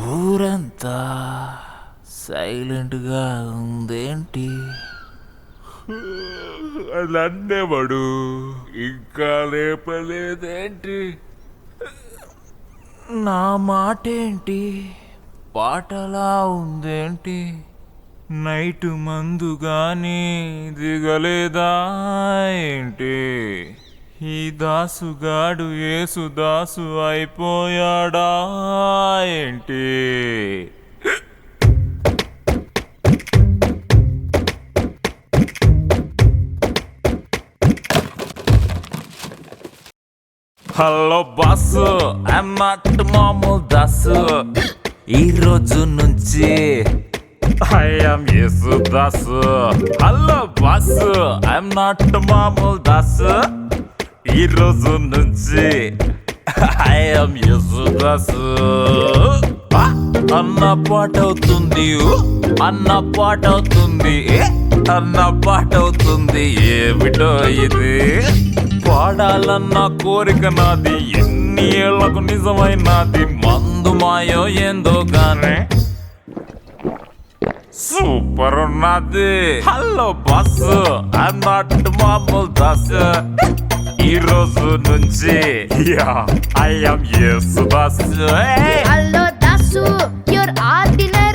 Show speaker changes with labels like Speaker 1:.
Speaker 1: ఊరంతా సైలెంట్గా ఉందేంటి?
Speaker 2: నన్నేవాడు ఇంకా లేపలేదేంటి?
Speaker 1: నా మాటేంటి పాటలా ఉందేంటి? నైట్ మందు గాని దిగలేదా ఏంటి? ఈ దాసుగాడు యేసుదాసు అయిపోయాడా ఏంటి? హలో బాసు, ఐఎమ్ నాట్ మామూలు దాసు. ఈ రోజు నుంచి I'm Yesudas. Hello boss, I'm not మామూలు దాసు. ఈ రోజు నుంచి ఐఎమ్ యేసుదాసు. అన్న పాట అవుతుంది, అన్న పాట అవుతుంది, అన్న పాట అవుతుంది. ఏమిటో ఇది? పాడాలన్న కోరిక నాది, ఎన్ని ఏళ్లకు నిజమైనది. మందు మాయో ఏందో గానే సూపర్ ఉన్నది. హలో బాస్, ఐఎమ్ నాట్ మామూలు దాస్. ఈ రోజు నుంచి I'm Yesudas.
Speaker 3: Hello, Dasu, you're ordinary.